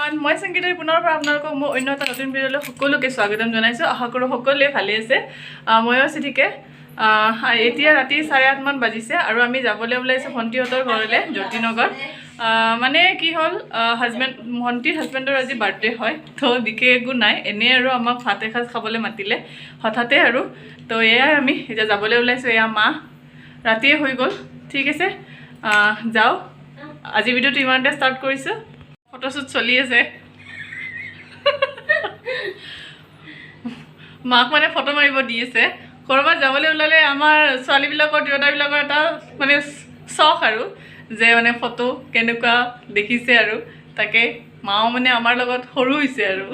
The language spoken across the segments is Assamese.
everyone, মই সংগীতাৰ পুনৰ আপোনালোকক মই অন্য এটা নতুন ভিডিঅ'লৈ সকলোকে স্বাগতম জনাইছো আশা কৰো সকলোৱে ভালে আছে মই আছো ঠিকে এতিয়া ৰাতি 8:30 মান বাজিছে আৰু আমি যাবলৈ ওলাইছো ভণ্টিহঁতৰ ঘৰলৈ জ্যোতিনগৰ মানে কি হল হাজবেন্ড ভণ্টিৰ হাজবেন্ডৰ আজি বাৰ্থডে হয় তো বিকে একো নাই এনে আৰু আমাক ভাত এসাজ খাবলৈ মাতিলে হঠাতে আৰু তো এয়া আমি এতিয়া যাবলৈ ওলাইছো এয়া মা ৰাতিয়ে হৈ গল ঠিক আছে যাও আজি ভিডিঅ'টো ইমানতে ষ্টাৰ্ট কৰিছো Photoshoot চলি আছে মাক মানে ফটো মাৰিব দি আছে কৰবাত যাবলৈ ওলালে আমাৰ ছোৱালী বিলাকৰ তিৰোতা বিলাকৰ এটা মানে শখ আৰু যে মানে ফটো কেনেকুৱা দেখিছে আৰু তাকে মাও মানে আমাৰ লগত সৰু হৈছে আৰু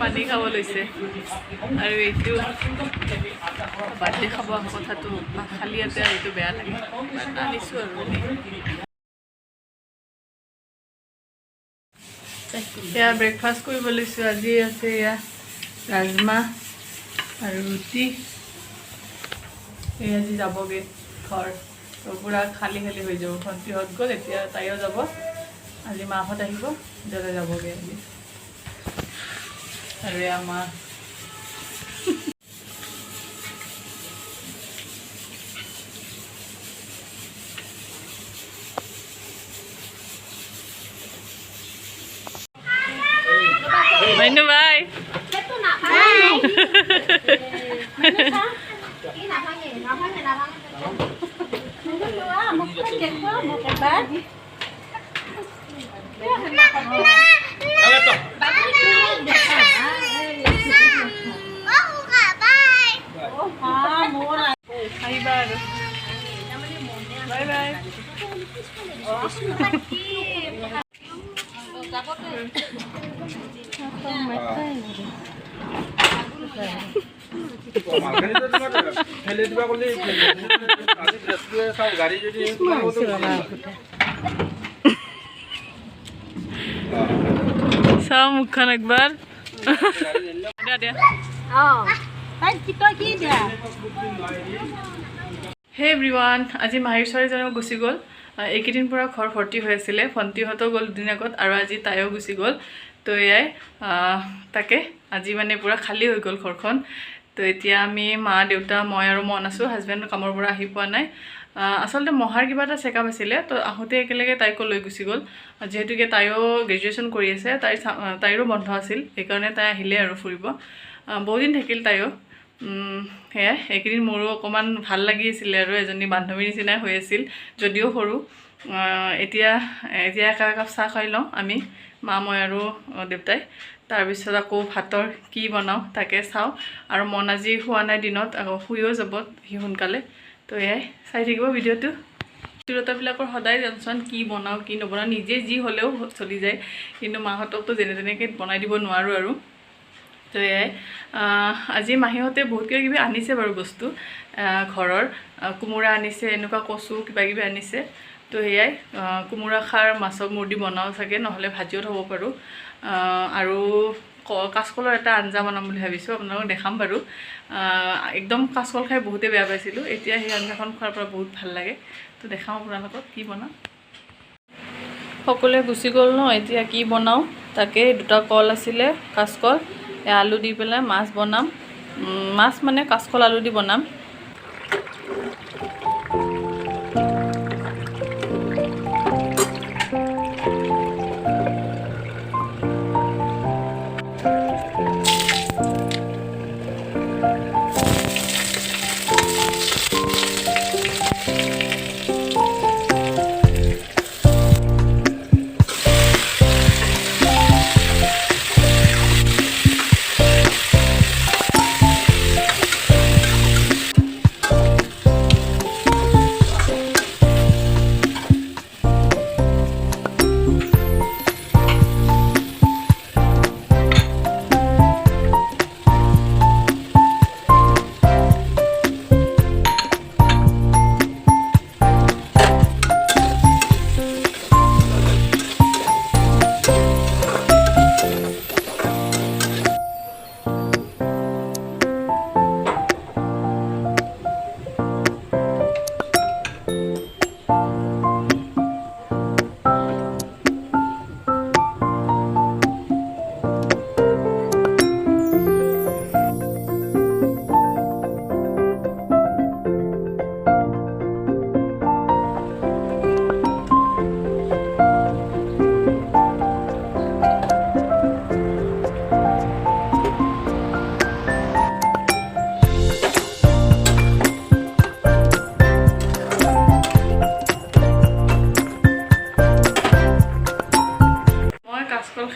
পানী খাব লৈছে আৰু এইটো বাৰ্থডে খাব কথাটো খালি আছে আৰু এইটো বেয়া লাগে আনিছো আৰু এয়া ব্ৰেকফাষ্ট কৰিব লৈছো আজি আছে এয়া ৰাজমা আৰু ৰুটি এয়া আজি যাবগে ঘৰ তো পুৰা খালি খালি হৈ যাব ভণ্টিহঁত গ'ল এতিয়া তাইও যাব আজি মাহঁত আহিব দাদা যাবগে আজি अरे अम्मा मैनू भाई Bye bye. Sao mukhan akbar. Hey everyone, আজি মাহিৰ ছোৱালীজনীও গুচি গ'ল এইকেইদিন পুৰা ঘৰ ভৰ্তি হৈ আছিলে ভণ্টিহঁতো গ'ল দুদিনগত আৰু আজি তাইও গুচি গ'ল তো এয়াই তাকে আজি মানে পুৰা খালী হৈ গ'ল ঘৰখন তো এতিয়া আমি মা দেউতা মই আৰু মন আছোঁ হাজবেণ্ড কামৰ পৰা আহি পোৱা নাই আচলতে মহাৰ কিবা এটা চেকআপ আছিলে তো আহোঁতে একেলগে তাইকো লৈ গুচি গ'ল যিহেতুকে তাইও গ্ৰেজুৱেশ্যন কৰি আছে তাইৰো বন্ধ আছিল সেইকাৰণে তাই আহিলে আৰু ফুৰিব বহুদিন থাকিল তাইও সেয়া এইকেইদিন মোৰো অকণমান ভাল লাগি আছিলে আৰু এজনী বান্ধৱীৰ নিচিনাই হৈ আছিল যদিও সৰু এতিয়া একাপ চাহ খাই লওঁ আমি মা মই আৰু দেউতাই তাৰপিছত আকৌ ভাতৰ কি বনাওঁ তাকে চাওঁ আৰু মন আজি হোৱা নাই দিনত আকৌ শুইও যাব সি সোনকালে তো এয়াই চাই থাকিব ভিডিঅ'টো তিৰোতাবিলাকৰ সদায় টেনশ্যন কি বনাওঁ কি নবনাওঁ নিজে যি হ'লেও চলি যায় কিন্তু মাহঁতকতো যেনে তেনেকৈ বনাই দিব নোৱাৰোঁ আৰু তো এয়াই আজি মাহীহঁতে বহুত কিবা আনিছে বাৰু বস্তু ঘৰৰ কোমোৰা আনিছে এনেকুৱা কচু কিবা কিবি আনিছে তো সেয়াই কোমোৰা খাৰ মাছৰ মুৰ্দি বনাওঁ চাগে নহ'লে ভাজিও থ'ব পাৰোঁ আৰু কাচকলৰ এটা আঞ্জা বনাম বুলি ভাবিছোঁ আপোনালোকক দেখাম বাৰু একদম কাচকল খাই বহুতে বেয়া পাইছিলোঁ এতিয়া সেই আঞ্জাখন খোৱাৰ পৰা বহুত ভাল লাগে তো দেখাওঁ আপোনালোকক কি বনাওঁ সকলোৱে গুচি গ'ল ন এতিয়া কি বনাওঁ তাকে দুটা কল আছিলে কাচকল আলু দি পেলাই মাছ বনাম মাছ মানে কাচকল আলু দি বনাম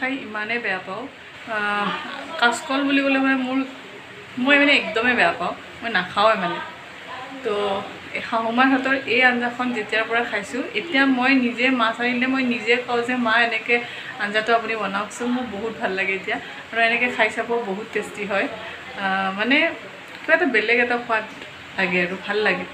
খাই ইমানেই বেয়া পাওঁ কাচকল বুলি ক'লে মানে মই মানে একদমেই বেয়া পাওঁ মই নাখাওঁৱে মানে তো শাহুমাৰ হাতৰ এই আঞ্জাখন যেতিয়াৰ পৰা খাইছোঁ এতিয়া মই নিজে মাছ আনিলে মই নিজে কওঁ যে মা এনেকৈ আঞ্জাটো আপুনি বনাওকচোন মোৰ বহুত ভাল লাগে এতিয়া আৰু এনেকৈ খাই চাব বহুত টেষ্টি হয় মানে কিবা এটা বেলেগ এটা সোৱাদ লাগে আৰু ভাল লাগে